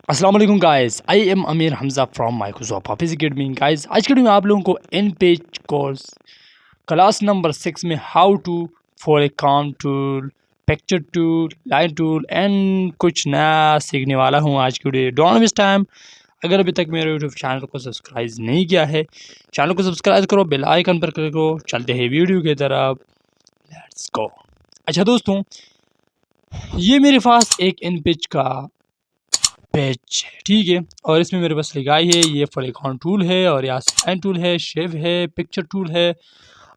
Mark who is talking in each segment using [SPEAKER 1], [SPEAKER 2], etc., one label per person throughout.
[SPEAKER 1] अस्सलाम वालेकुम guys, I am Amir Hamza from Microsoft office academy. Guys आज के वीडियो में आप लोगों को इन पेज कोर्स क्लास नंबर 6 में हाउ टू फॉर ए काम tool, picture tool, line tool and कुछ नया सीखने वाला हूँ आज की वीडियो। Don't waste time. अगर अभी तक मेरे यूट्यूब चैनल को सब्सक्राइब नहीं किया है, चैनल को सब्सक्राइब करो, बेल आइकन पर क्लिक करो। चलते हैं वीडियो की तरफ, लेट्स गो। अच्छा दोस्तों, ये मेरे पास एक इन पेज का पेज है, ठीक है। और इसमें मेरे पास लिखाई है, ये पॉलीगॉन टूल है और यहाँ लाइन टूल है, शेव है, पिक्चर टूल है।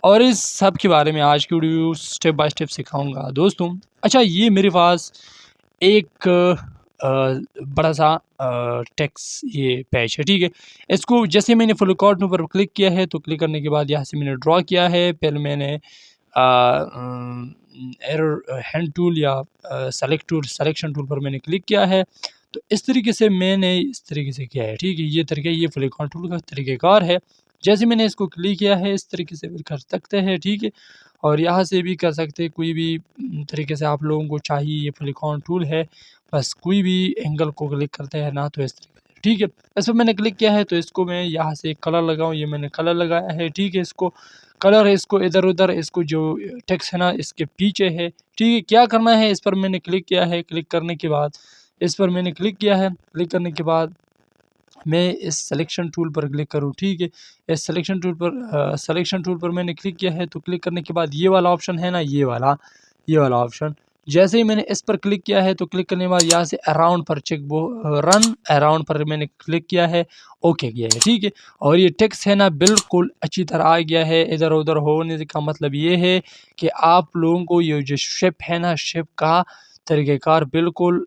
[SPEAKER 1] और इस सब के बारे में आज की वीडियो स्टेप बाय स्टेप सिखाऊंगा दोस्तों। अच्छा, ये मेरे पास एक बड़ा सा टेक्स्ट ये पेज है, ठीक है। इसको जैसे मैंने पॉलीगॉन पर क्लिक किया है, तो क्लिक करने के बाद यहाँ से मैंने ड्रॉ किया है। पहले मैंने एरर हैंड टूल या सिलेक्शन टूल पर मैंने क्लिक किया है। तो इस तरीके से मैंने इस तरीके से किया है, ठीक है। ये तरीका, ये पॉलीगॉन टूल का तरीक़ेकार है। जैसे मैंने इसको क्लिक किया है, इस तरीके से भी कर सकते हैं, ठीक है। और यहाँ से भी कर सकते हैं, कोई भी तरीके से आप लोगों को चाहिए। ये पॉलीगॉन टूल है, बस कोई भी एंगल को क्लिक करते हैं ना, तो इस तरीके से, ठीक है। इस पर मैंने क्लिक किया है, तो इसको मैं यहाँ से कलर लगाऊँ, ये मैंने कलर लगाया है, ठीक है। इसको कलर है, इसको इधर-उधर, इसको जो टेक्स्ट है ना, इसके पीछे है, ठीक है। क्या करना है, इस पर मैंने क्लिक किया है, क्लिक करने के बाद इस पर मैंने क्लिक किया है, क्लिक करने के बाद मैं इस सिलेक्शन टूल पर क्लिक करूँ, ठीक है। इस सिलेक्शन टूल पर मैंने क्लिक किया है, तो क्लिक करने के बाद ये वाला ऑप्शन है ना, ये वाला ऑप्शन, जैसे ही मैंने इस पर क्लिक किया है, तो क्लिक करने के बाद यहाँ से अराउंड पर रन अराउंड पर मैंने क्लिक किया है, ओके किया है, ठीक है। और ये टेक्स्ट है ना, बिल्कुल अच्छी तरह आ गया है। इधर-उधर होने का मतलब ये है कि आप लोगों को ये जो शेप है ना, शेप का तरीक़ेकार बिल्कुल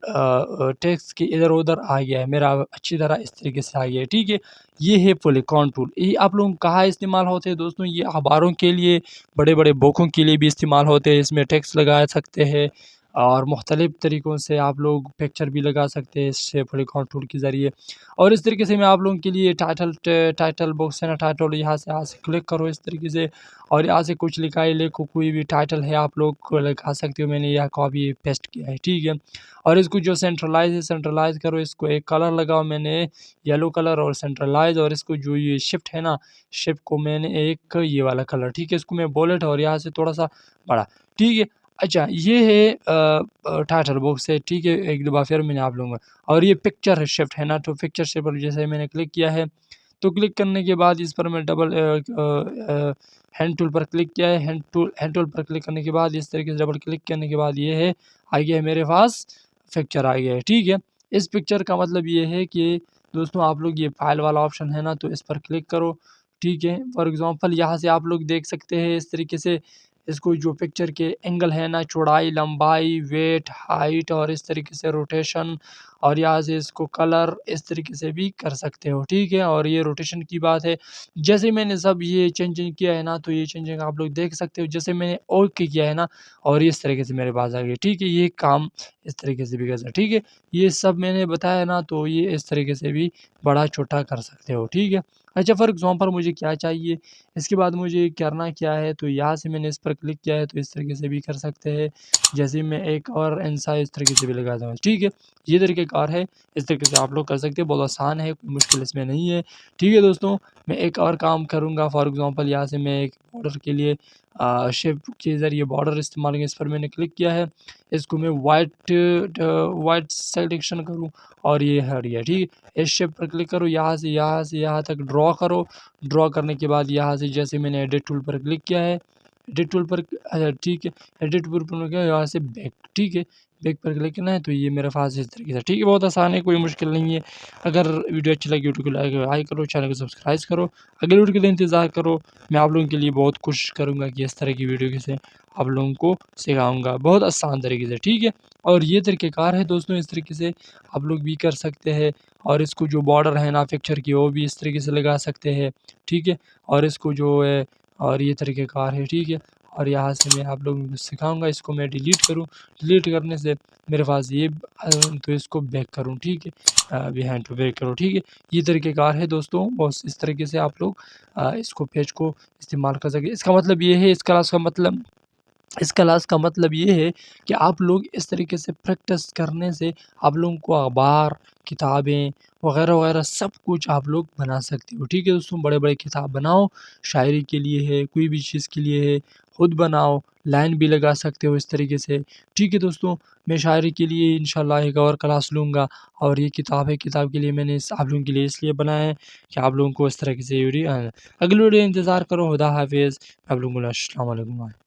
[SPEAKER 1] टेक्स्ट के इधर-उधर आ गया है, मेरा अच्छी तरह इस तरीके से आ गया है, ठीक है। ये है पॉलीगॉन टूल। ये आप लोगों को कहाँ इस्तेमाल होते हैं दोस्तों? ये अखबारों के लिए, बड़े-बड़े बुकों के लिए भी इस्तेमाल होते हैं। इसमें टेक्स्ट लगा सकते हैं और मुख्तलिफ़ तरीक़ों से आप लोग पिक्चर भी लगा सकते हैं इससे पॉलीगॉन टूल के ज़रिए। और इस तरीके से मैं आप लोगों के लिए टाइटल बॉक्स है ना, टाइटल यहाँ से क्लिक करो इस तरीके से, और यहाँ से कुछ लिखा है, लिखो, कोई भी टाइटल है आप लोग को लिखा सकते हो। मैंने यह कॉपी पेस्ट किया है, ठीक है। और इसको जो सेंट्रलाइज़ करो, इसको एक कलर लगाओ, मैंने येलो कलर और सेंट्रलाइज़। और इसको जो ये शिफ्ट है ना, शिफ्ट को मैंने एक ये वाला कलर, ठीक है। इसको मैं बुलेट और यहाँ से थोड़ा-सा बड़ा, ठीक है। अच्छा, ये है टाइटल बॉक्स है, ठीक है। एक दफ़ा फिर मैंने आप लोगों को, और ये पिक्चर शिफ्ट है ना, तो पिक्चर शिफ्ट पर जैसे मैंने क्लिक किया है, तो क्लिक करने के बाद इस पर मैं हैंड टूल पर क्लिक किया है। हैंड टूल पर क्लिक करने के बाद इस तरीके से डबल क्लिक करने के बाद ये है, आ गया है मेरे पास, पिक्चर आ गया है, ठीक है। इस पिक्चर का मतलब ये है कि दोस्तों, आप लोग ये फाइल वाला ऑप्शन है ना, तो इस पर क्लिक करो, ठीक है। फॉर एग्ज़ाम्पल यहाँ से आप लोग देख सकते हैं इस तरीके से, इसको जो पिक्चर के एंगल है ना, चौड़ाई, लंबाई, वेट, हाइट और इस तरीके से रोटेशन, और यहाँ से इसको कलर इस तरीके से भी कर सकते हो, ठीक है। और ये रोटेशन की बात है, जैसे मैंने सब ये चेंजिंग किया है ना, तो ये चेंजिंग आप लोग देख सकते हो। जैसे मैंने ओके किया है ना, और इस तरीके से मेरे पास आ गया, ठीक है। ये काम इस तरीके से भी कर सकते, ठीक है। ये सब मैंने बताया ना, तो ये इस तरीके से भी बड़ा छोटा कर सकते हो, ठीक है। अच्छा, फॉर एग्ज़ाम्पल मुझे क्या चाहिए, इसके बाद मुझे करना क्या है, तो यहाँ से मैंने इस पर क्लिक किया है, तो इस तरीके से भी कर सकते हैं। जैसे मैं एक और इंसा इस तरीके से भी लगाता हूँ, ठीक है। ये तरीक़ेकार है, इस तरीके से आप लोग कर सकते हैं, बहुत आसान है, कोई मुश्किल इसमें नहीं है, ठीक है दोस्तों। मैं एक और काम करूँगा, फॉर एग्ज़ाम्पल यहाँ से मैं एक बॉर्डर के लिए शेप के ज़रिए बॉर्डर इस्तेमाल करेंगे, इस पर मैंने क्लिक किया है। इसको मैं वाइट सिलेक्शन करूँ, और ये हट गया, ठीक है। इस शेप पर क्लिक करो, यहाँ से यहाँ तक ड्रॉ करो। ड्रॉ करने के बाद यहाँ से जैसे मैंने एडिट टूल पर क्लिक किया है, एडिट टूल पर अच्छा ठीक है, एडिट टूल पर क्या, यहाँ से बैक, ठीक है। बैक पर क्लिक करना है, तो ये मेरे पास इस तरीके से, ठीक है। बहुत आसान है, कोई मुश्किल नहीं है। अगर वीडियो अच्छी लगी, वीडियो को लाइक करो, चैनल को सब्सक्राइब करो, अगली वीडियो के लिए इंतज़ार करो। मैं आप लोगों के लिए बहुत कोशिश करूँगा कि इस तरह की वीडियो कैसे आप लोगों को सिखाऊँगा, बहुत आसान तरीके से, ठीक है। और ये तरीक़ेकार है दोस्तों, इस तरीके से आप लोग भी कर सकते हैं। और इसको जो बॉर्डर है ना पिक्चर की, वो भी इस तरीके से लगा सकते हैं, ठीक है। और इसको जो है, और ये तरीक़ेकार है, ठीक है। और यहाँ से मैं आप लोगों को सिखाऊँगा, इसको मैं डिलीट करूँ, डिलीट करने से मेरे पास ये तो इसको बैक करूँ, ठीक है। बिहाइंड टू बैक करो, ठीक है। ये तरीक़ेकार है दोस्तों, बस इस तरीके से आप लोग इसको पेज को इस्तेमाल कर सकें। इसका मतलब ये है, इस क्लास का मतलब इस क्लास का मतलब ये है कि आप लोग इस तरीके से प्रैक्टिस करने से आप लोगों को अखबार, किताबें वगैरह-वगैरह सब कुछ आप लोग बना सकते हो। ठीक है दोस्तों, बड़े-बड़े किताब बनाओ, शायरी के लिए है, कोई भी चीज़ के लिए है, खुद बनाओ, लाइन भी लगा सकते हो इस तरीके से। ठीक है दोस्तों, मैं शायरी के लिए इंशाल्लाह एक और क्लास लूँगा और ये किताब है, किताब के लिए मैंने इस आप लोगों के लिए इसलिए बनाया है कि आप लोगों को इस तरीके से अगली वीडियो इंतज़ार करो। खुदा हाफ़िज़। आप लोगों को अस्सलाम वालेकुम।